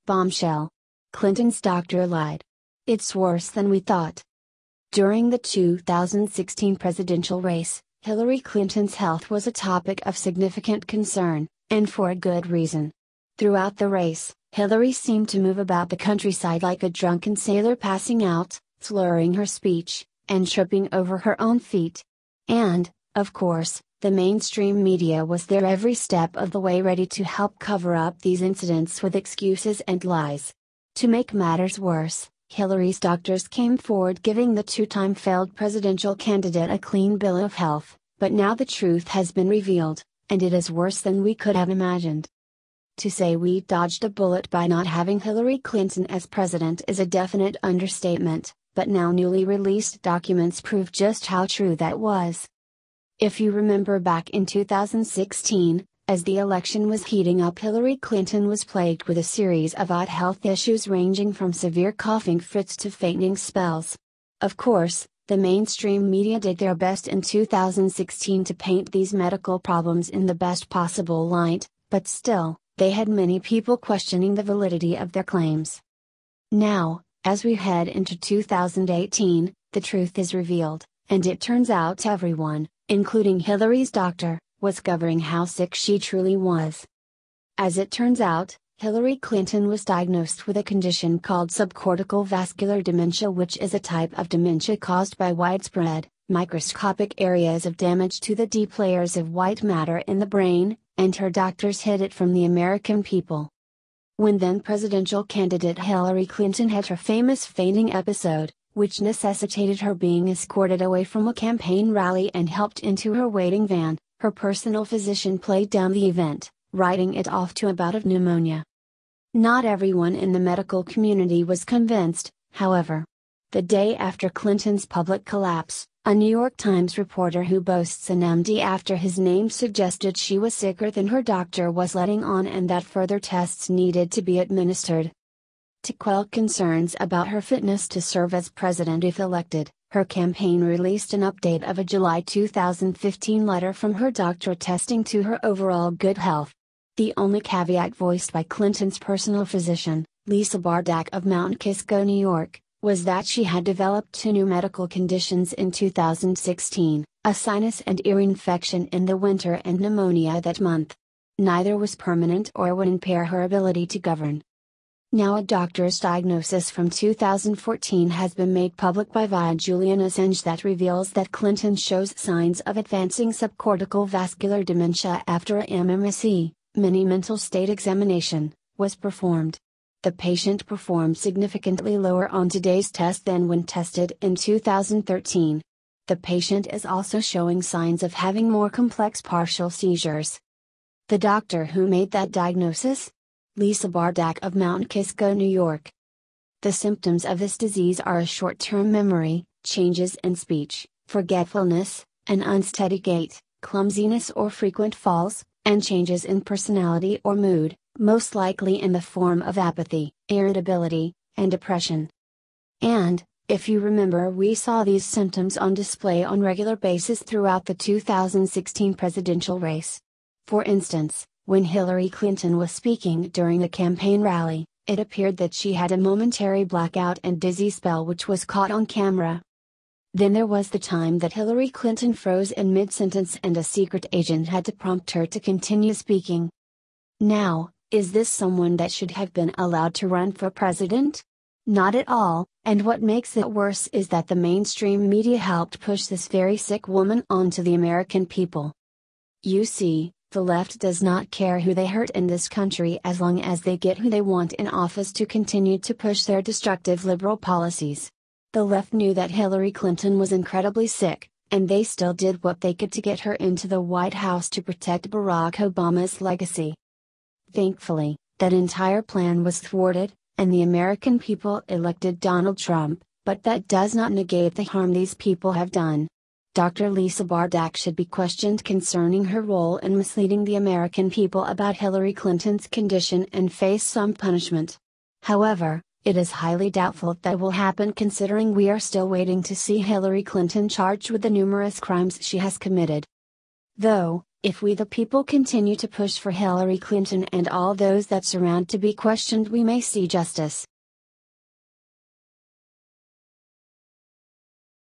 Bombshell. Clinton's doctor lied. It's worse than we thought. During the 2016 presidential race, Hillary Clinton's health was a topic of significant concern, and for a good reason. Throughout the race, Hillary seemed to move about the countryside like a drunken sailor passing out, slurring her speech, and tripping over her own feet. And, of course, the mainstream media was there every step of the way, ready to help cover up these incidents with excuses and lies. To make matters worse, Hillary's doctors came forward giving the two-time failed presidential candidate a clean bill of health, but now the truth has been revealed, and it is worse than we could have imagined. To say we dodged a bullet by not having Hillary Clinton as president is a definite understatement, but now newly released documents prove just how true that was. If you remember back in 2016, as the election was heating up, Hillary Clinton was plagued with a series of odd health issues ranging from severe coughing fits to fainting spells. Of course, the mainstream media did their best in 2016 to paint these medical problems in the best possible light, but still, they had many people questioning the validity of their claims. Now, as we head into 2018, the truth is revealed, and it turns out everyone, including Hillary's doctor, was covering how sick she truly was. As it turns out, Hillary Clinton was diagnosed with a condition called subcortical vascular dementia, which is a type of dementia caused by widespread, microscopic areas of damage to the deep layers of white matter in the brain, and her doctors hid it from the American people. When then presidential candidate Hillary Clinton had her famous fainting episode, which necessitated her being escorted away from a campaign rally and helped into her waiting van, her personal physician played down the event, writing it off to a bout of pneumonia. Not everyone in the medical community was convinced, however. The day after Clinton's public collapse, a New York Times reporter who boasts an MD after his name suggested she was sicker than her doctor was letting on and that further tests needed to be administered. To quell concerns about her fitness to serve as president if elected, her campaign released an update of a July 2015 letter from her doctor attesting to her overall good health. The only caveat voiced by Clinton's personal physician, Lisa Bardack of Mount Kisco, New York, was that she had developed two new medical conditions in 2016, a sinus and ear infection in the winter and pneumonia that month. Neither was permanent or would impair her ability to govern. Now a doctor's diagnosis from 2014 has been made public by via Julian Assange that reveals that Clinton shows signs of advancing subcortical vascular dementia after a MMSE, mini mental state examination, was performed. The patient performed significantly lower on today's test than when tested in 2013. The patient is also showing signs of having more complex partial seizures. The doctor who made that diagnosis? Lisa Bardack of Mount Kisco, New York. The symptoms of this disease are a short-term memory, changes in speech, forgetfulness, an unsteady gait, clumsiness or frequent falls, and changes in personality or mood, most likely in the form of apathy, irritability, and depression. And, if you remember, we saw these symptoms on display on regular basis throughout the 2016 presidential race. For instance, when Hillary Clinton was speaking during the campaign rally, it appeared that she had a momentary blackout and dizzy spell which was caught on camera. Then there was the time that Hillary Clinton froze in mid-sentence and a secret agent had to prompt her to continue speaking. Now, is this someone that should have been allowed to run for president? Not at all, and what makes it worse is that the mainstream media helped push this very sick woman onto the American people. You see, the left does not care who they hurt in this country as long as they get who they want in office to continue to push their destructive liberal policies. The left knew that Hillary Clinton was incredibly sick, and they still did what they could to get her into the White House to protect Barack Obama's legacy. Thankfully, that entire plan was thwarted, and the American people elected Donald Trump, but that does not negate the harm these people have done. Dr. Lisa Bardack should be questioned concerning her role in misleading the American people about Hillary Clinton's condition and face some punishment. However, it is highly doubtful that will happen considering we are still waiting to see Hillary Clinton charged with the numerous crimes she has committed. Though, If we the people continue to push for Hillary Clinton and all those that surround to be questioned, we may see justice.